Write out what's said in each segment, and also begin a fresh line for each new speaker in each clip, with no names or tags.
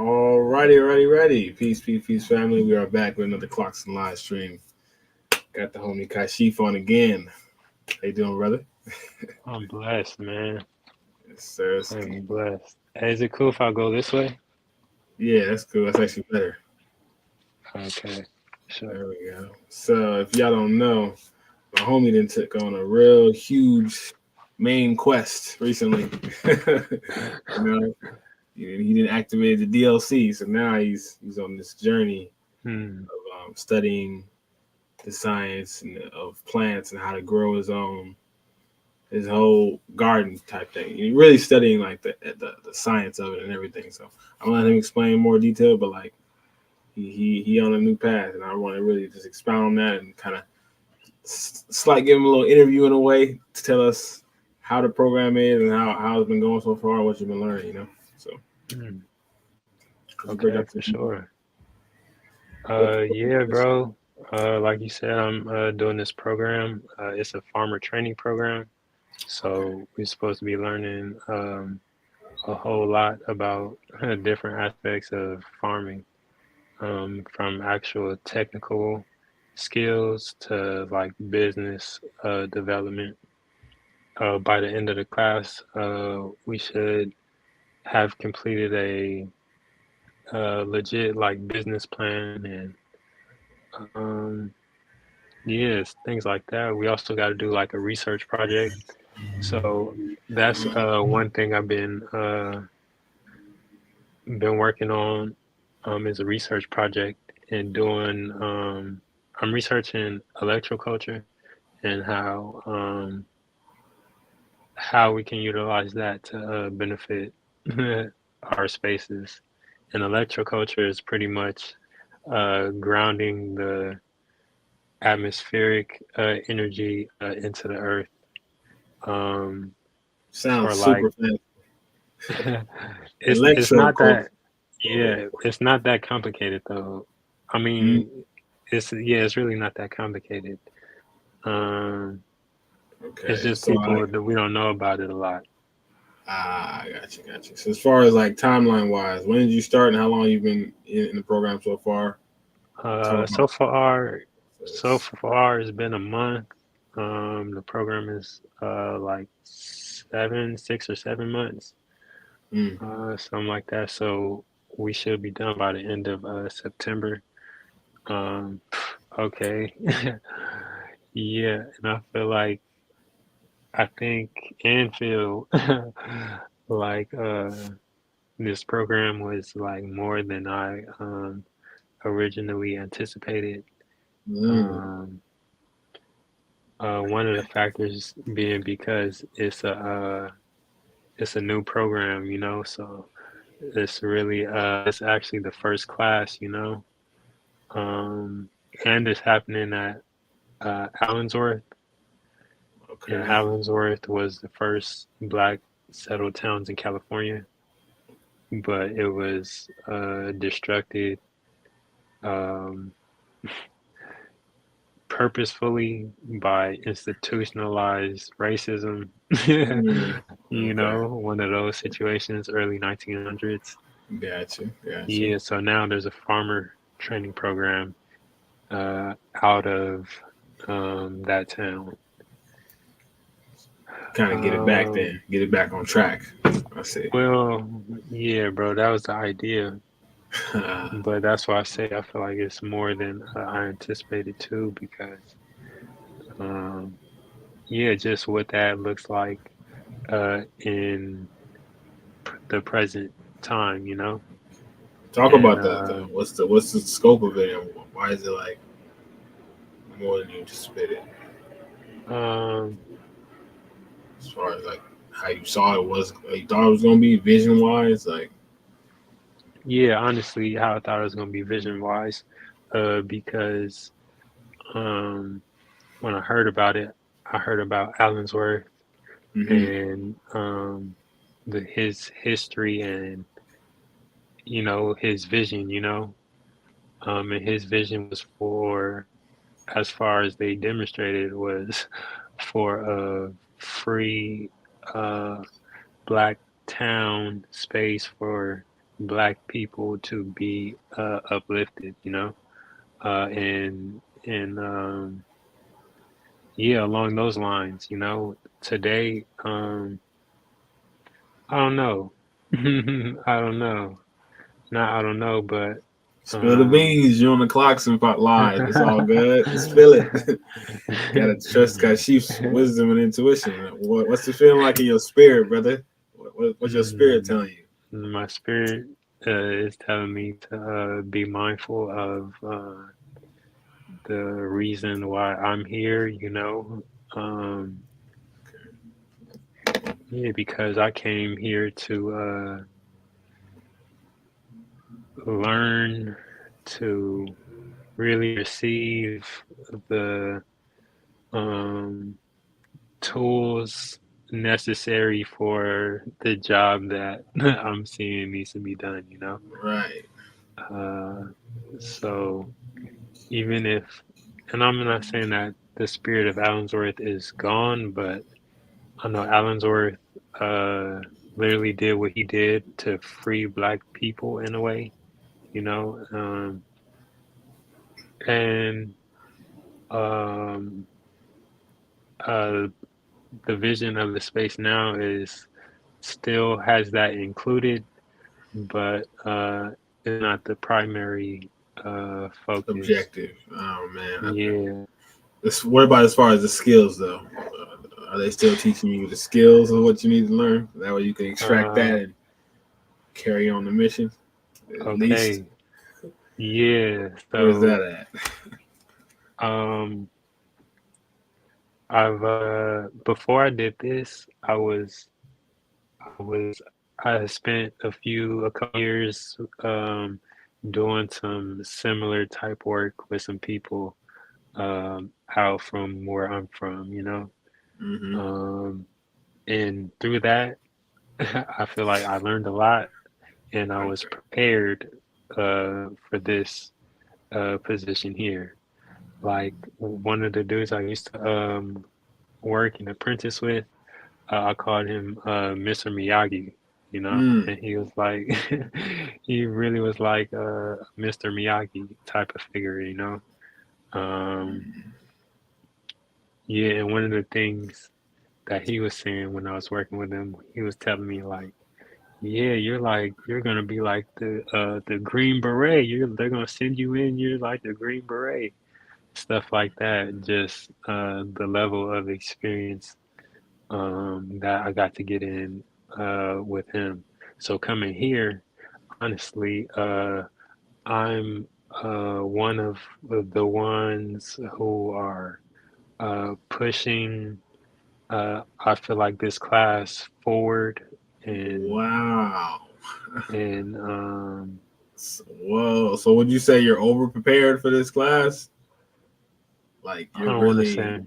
Ready. Peace, family. We are back with another Clocks and live stream. Got the homie Kashif on again. How you doing, brother?
I'm blessed, man.
Yes, sir.
I'm blessed. Hey, is it cool if I go this way?
Yeah, that's cool. That's actually better.
Okay, sure.
There we go. So, if y'all don't know, my homie then took on a real huge main quest recently. you know, he didn't activate the DLC, so now he's on this journey
Hmm.
of studying the science of plants and how to grow his whole garden type thing. He's really studying like the science of it and everything. So I'm gonna let him explain in more detail, but like he on a new path, and I want to really just expound on that and kind of give him a little interview in a way to tell us how the program is and how it's been going so far, what you've been learning, So
Hmm.
could you break
Okay,
up
for
to
sure.
what
Yeah,
this?
bro. Like you said, I'm doing this program. It's a farmer training program.
Okay.
So we're supposed to be learning a whole lot about different aspects of farming, from actual technical skills to like business development. By the end of the class, we should have completed a legit like business plan and um, yes, things like that. We also got to do like a research project. So that's one thing I've been working on is a research project and doing I'm researching electroculture and how we can utilize that to benefit our spaces. And electroculture is pretty much grounding the atmospheric energy into the earth. Um, for
Sounds
like,
super fancy.
it's
Electro
not
culture.
that, yeah, it's not that complicated though. I
Mm,
mean, it's really not that complicated. Um, it's
okay,
just
so
people that we don't know about it a lot.
got you. So as far as like timeline wise, when did you start and how long you've been in the program so far? Talk about
So far, so
this.
far it's been a month. The program is like 6 or 7 months,
Mm,
something like that. So we should be done by the end of September. Um, okay. Yeah, and I feel like I think and feel like this program was like more than I originally anticipated.
mm,
Um, one of the factors being because it's a new program, so it's really it's actually the first class, um, and it's happening at Allensworth, and
okay.
Allensworth was the first black settled towns in California, but it was destructed um, purposefully by institutionalized racism.
Mm, okay.
One of those situations, early 1900s.
Got you.
Yeah, so now there's a farmer training program out of that town.
Kind of get it back
Um,
then, get it back on track. I see.
well, yeah, bro, that was the idea, but that's why I say I feel like it's more than I anticipated too, because um, yeah, just what that looks like in the present time,
Talk
and
about that though. What's the scope of it, and why is it like more than you anticipated?
um,
As far as like how you saw it was, like, you thought it was gonna be vision wise, like.
yeah, honestly, how I thought it was gonna be vision wise, because um, when I heard about it, I heard about Allensworth
Hmm.
and his history and his vision, and his vision was for, as far as they demonstrated, was for a free uh, black town space for Black people to be uplifted, you know, and yeah, along those lines, you know, today, I don't know, I don't know, not I don't know, but
Spill the
um,
beans. You on the clock and pot live. It's all good. Spill it. Gotta trust God, sheep's wisdom and intuition. What's the feeling like in your spirit, brother? What's your spirit
mm,
telling you?
my spirit is telling me to be mindful of the reason why I'm here, you know. Um, yeah, because I came here to learn, to really receive the um, tools necessary for the job that I'm seeing needs to be done, you know.
Right.
Uh, so even if, and I'm not saying that the spirit of Allensworth is gone, but I know Allensworth uh, literally did what he did to free Black people in a way, you know, and um, uh, the vision of the space now is still has that included, but it's not the primary focus.
Objective. Oh man.
Yeah.
What about as far as the skills though? Are they still teaching you the skills of what you need to learn? That way you can extract that
Uh,
and carry on the mission. At least.
okay. Yeah.
Where's that
So
at?
um, I've before I did this, I was I spent a couple years doing some similar type work with some people out from where I'm from, you know.
Mm-hmm.
Um, and through that, I feel like I learned a lot and I was
Okay.
prepared for this position here. Like one of the dudes I used to work and apprentice with, I called him Mr. Miyagi, you know,
Mm.
and he was like, he really was like Mr. Miyagi type of figure, you know. Um, yeah, and one of the things that he was saying when I was working with him, he was telling me like, yeah, you're gonna be like the Green Beret. They're gonna send you in. You're like the Green Beret, stuff like that. Just the level of experience that I got to get in with him. So coming here, honestly, I'm one of the ones who are pushing. I feel like this class forward and
Wow.
and
Whoa. So would you say you're over prepared for this class? Like
I
you're
don't want to
really
say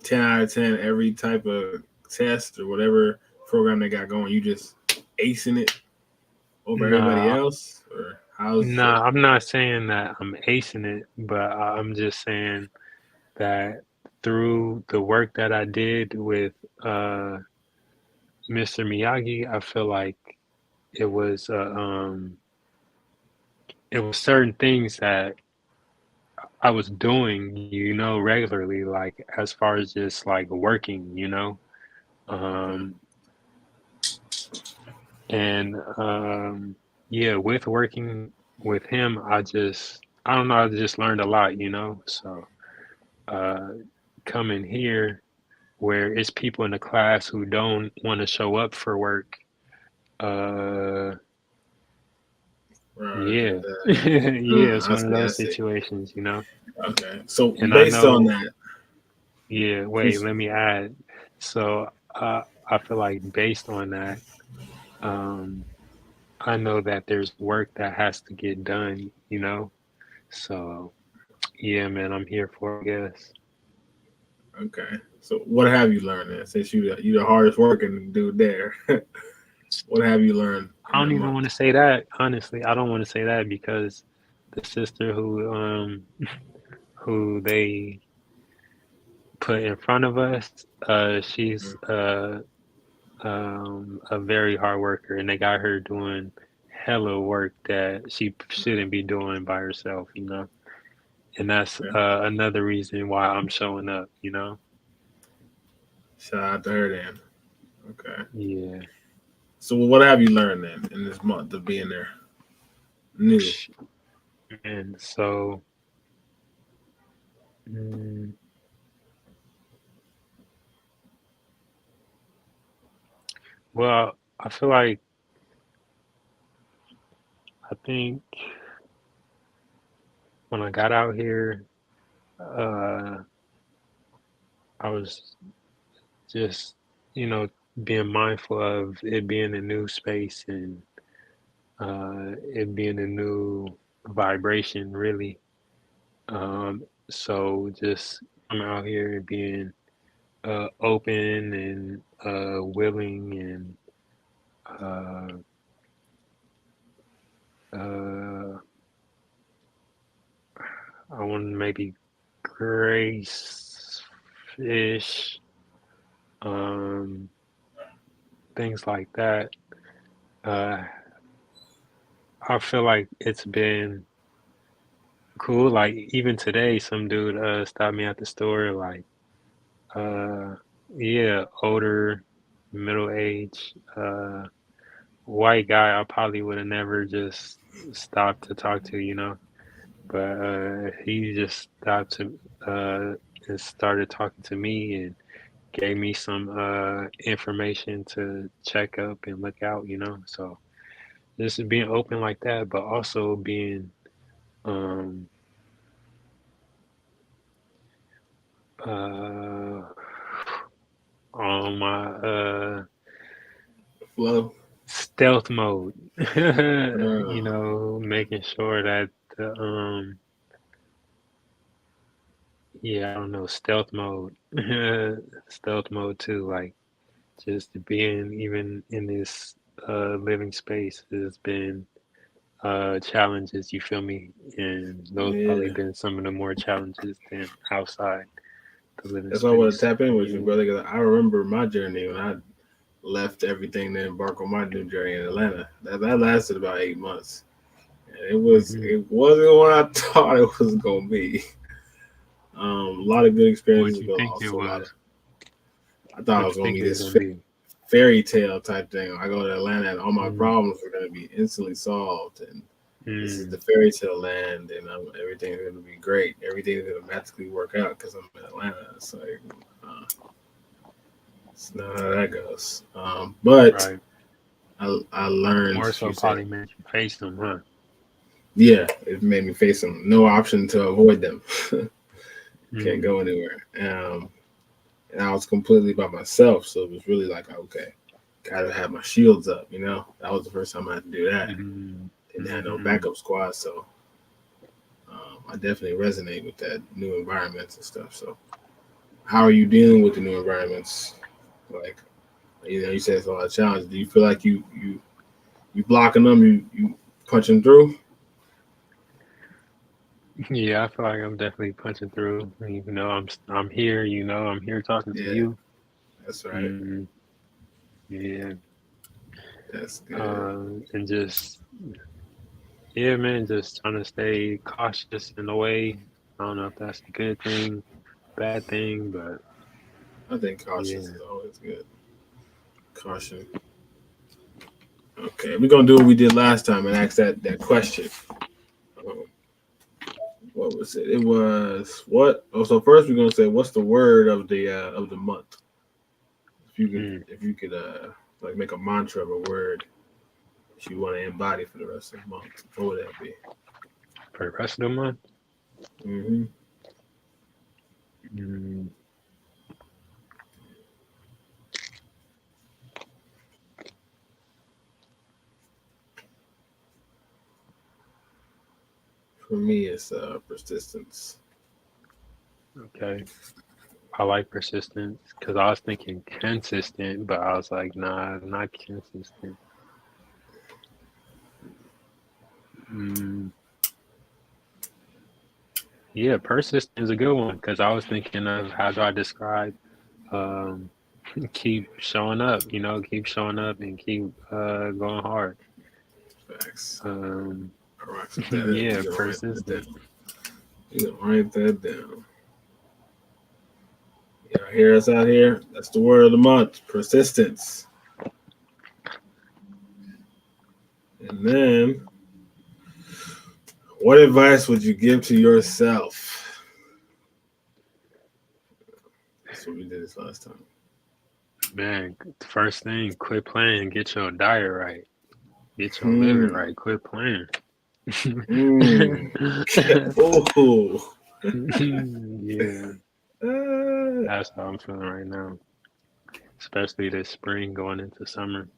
10 out of 10 every type of test or whatever program they got going, you just acing it over everybody
nah.
else? Or how's it?
Nah, I'm not saying that I'm acing it, but I'm just saying that through the work that I did with uh, Mr. Miyagi, I feel like it was it was certain things that I was doing, you know, regularly, like as far as just like working, you know,
Okay.
um, and yeah, with working with him, I don't know, I just learned a lot, you know, so uh, coming here where it's people in the class who don't want to show up for work. Uh,
Right.
yeah, yeah, it's
I
one of
see. I
those
see.
situations, you know.
Okay. So
And I
based on
know,
that,
yeah, wait,
please.
let me add. So I feel like based on that, um, I know that there's work that has to get done, you know. So yeah, man, I'm here for it, I guess.
Okay. So what have you learned then? Since you the hardest working dude there, what have you learned
I
in that
don't even want
month?
to say that, honestly. I don't want to say that because the sister who they put in front of us, she's a very hard worker, and they got her doing hella work that she shouldn't be doing by herself, and that's
Yeah.
another reason why I'm showing up.
Shout out to her then. Okay.
Yeah.
So what have you learned then in this month of being there? New.
And so, mm, well, I feel like I think when I got out here, uh, I was just, you know, being mindful of it being a new space and it being a new vibration, really. So just coming out here and being open and willing and uh, uh, I want to maybe grace fish, um, things like that. Uh, I feel like it's been cool. Like even today, some dude stopped me at the store. Like, uh, yeah, older, middle age, white guy. I probably would have never just stopped to talk to. But he just stopped to and started talking to me and gave me some information to check up and look out. So just being open like that, but also being um uh on my
Flow.
stealth mode.
Uh,
Making sure that the yeah, I don't know, stealth mode. Stealth mode too, like just being even in this living space has been challenges, you feel me? And those probably
yeah.
been some of the more challenges than outside the living
That's why I want to
space.
tap in with you,
Yeah.
brother. Because I remember my journey when I left everything to embark on my new journey in Atlanta. That lasted about 8 months. And
Hmm.
it wasn't what I thought it was gonna be. A lot of good
What
experiences,
you
but
think it
also a lot of.
was?
I thought it
What
was
you
gonna
think
be
it was
this
gonna be?
fairy tale type thing. I go to Atlanta and all my
Mm,
problems were gonna be instantly solved, and this is
mm,
the fairy tale land, and everything's gonna be great. Everything's gonna magically work out because I'm in Atlanta. It's like it's not how that goes. But
right.
I learned,
More
as you
so
said,
probably made you face them, huh?
yeah, it made me face them. No option to avoid them. Can't
Mm,
go anywhere. And I was completely by myself, so it was really like, okay, gotta have my shields up. That was the first time I had to do that.
mm,
Didn't have no
mm,
backup squad, so I definitely resonate with that new environments and stuff. So, how are you dealing with the new environments? Like, you said it's a lot of challenges. Do you feel like you blocking them? You punching through?
yeah, I feel like I'm definitely punching through. I'm here. I'm here talking to
Yeah,
you.
that's right.
Mm, yeah,
That's good.
and just yeah, man, just trying to stay cautious in a way. I don't know if that's a good thing, bad thing, but
I think cautious
yeah.
is always good. Caution. Okay, we're gonna do what we did last time and ask that question. Um, what was it? It was what? Oh, so first we're gonna say what's the word of the month?
Mm.
If you could like make a mantra of a word that you want to embody for the rest of the month, what would that be?
For the rest of the month,
Hmm.
mm,
For me, it's persistence.
okay. I like persistence because I was thinking consistent, but I was like, nah, not consistent. Mm, yeah, persistent is a good one because I was thinking of how do I describe um, keep showing up, keep showing up and keep going hard.
Facts.
Um,
Alright, so that
yeah,
you gonna write that
persistent.
down. You gonna write that down. Y'all hear us out here? That's the word of the month. Persistence. And then, what advice would you give to yourself? That's what we did this last time.
Man, first thing, quit playing. Get your diet right. Get your living right. Quit playing.
Oh.
Yeah, that's how I'm feeling right now. Especially this spring going into summer.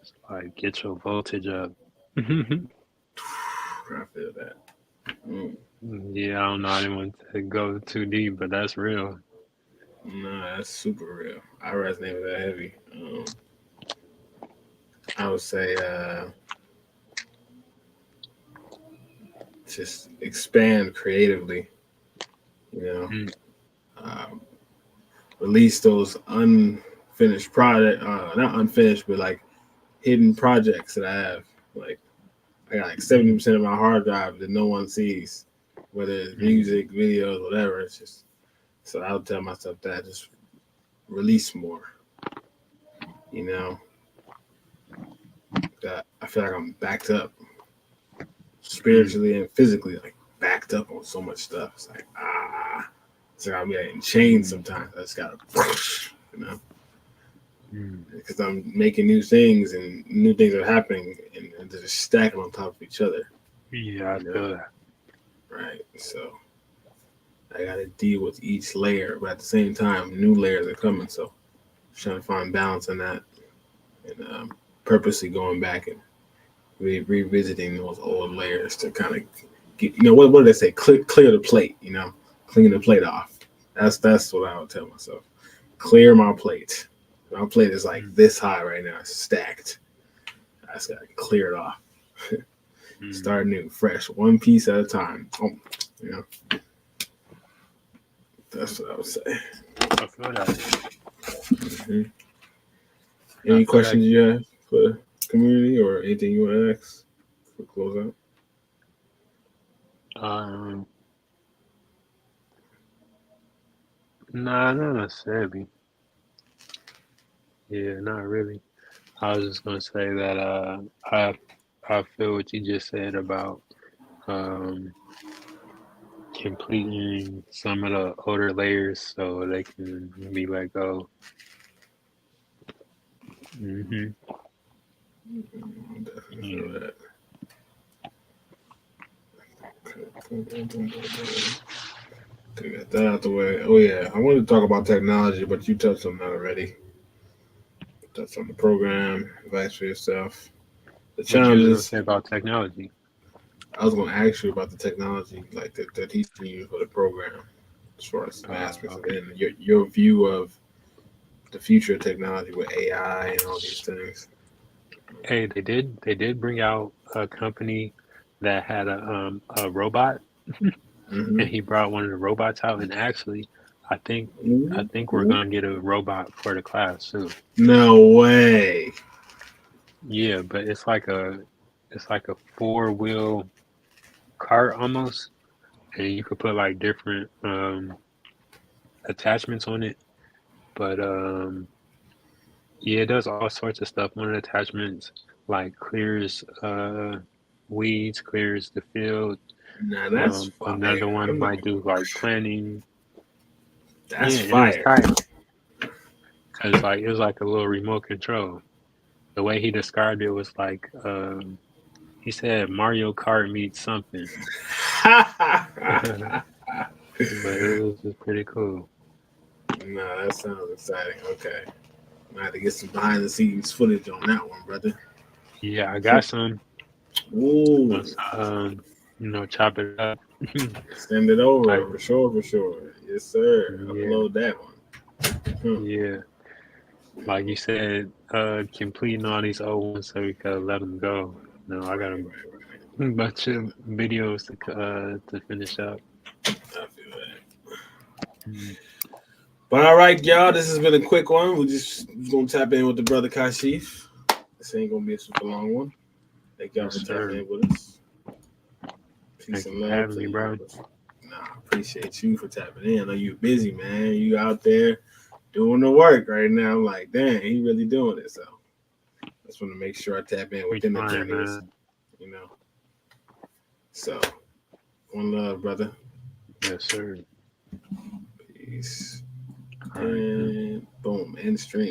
It's like get your voltage up.
I feel that.
Yeah, I don't know. I didn't want to go too deep, but that's real.
Nah, that's super real. I resonate with that heavy. I would say just expand creatively. You know,
Mm.
um, release those unfinished project, not unfinished, but like hidden projects that I have. Like I got like 70% of my hard drive that no one sees, whether it's music, videos, whatever. It's just so I'll tell myself that just release more. You know, that I feel like I'm backed up spiritually and physically, like backed up on so much stuff. It's like it's like I'm getting chained sometimes. I just gotta, you know, because I'm making new things and new things are happening and they're just stacking on top of each other.
Yeah, I
You know,
feel that.
right? So I gotta deal with each layer, but at the same time, new layers are coming. So I'm trying to find balance in that and purposely going back and revisiting those old layers to kind of get, you know, what do they say? Clear the plate, you know, clean the plate off. That's what I would tell myself. Clear my plate. My plate is like this high right now, it's stacked. I just gotta clear it off. Start new, fresh, one piece at a time. You know, that's what I would say.
I feel that.
Mm-hmm. Any questions you have for the community or anything you want to ask for close out?
Nah, not necessarily. Yeah, not really. I was just gonna say that I feel what you just said about um completing some of the older layers so they can be let go. Mm-hmm.
Definitely
Yeah.
feel that. Okay, got that out the way. Oh yeah, I wanted to talk about technology, but you touched on that already. Touched on the program, advice for yourself. The
What you was gonna
challenges.
say about technology?
I was going to ask you about the technology, like that they're teaching you for the program, as far as aspects of
Okay.
it, and your view of the future of technology with AI and all these things.
Hey, they did bring out a company that had a robot,
Mm-hmm.
and he brought one of the robots out, and actually, I think I think we're
Ooh.
gonna get a robot for the class too.
No way.
Yeah, but it's like a four-wheel cart almost, and you could put like different attachments on it. But yeah, it does all sorts of stuff. One of the attachments like clears weeds, clears the field.
Now that's
Another
fire.
one might do like planting.
That's
Yeah, and it was
fire.
tight because like it was like a little remote control. The way he described it was like he said Mario Kart meets something, but it was just pretty cool.
No, that sounds exciting. Okay. I have to get some behind the scenes footage on that one, brother.
Yeah, I got some.
Ooh.
Once chop it up.
Send it over
Like,
for sure, for sure. Yes, sir.
yeah,
Upload that one. Hmm.
yeah. Like you said, completing all these old ones so we could let them go. No, I got
Right,
a
right,
bunch of videos to finish up.
right. I feel that.
Mm.
But all right, y'all, this has been a quick one. We're just gonna tap in with the brother Kashif. This ain't gonna be a super long one. Thank y'all
Yes,
for tapping
sir.
in with us. Peace
Thank you
and
for
love
having
to
me,
you,
bro.
brothers. Nah, I appreciate you for tapping in. I know you're busy, man. You out there doing the work right now. I'm like, dang, he really doing it. So I just want to make sure I tap in
We
within the
trying,
journeys,
man.
you know. So one love, brother.
Yes, sir.
Peace.
All right, man.
And boom, end stream.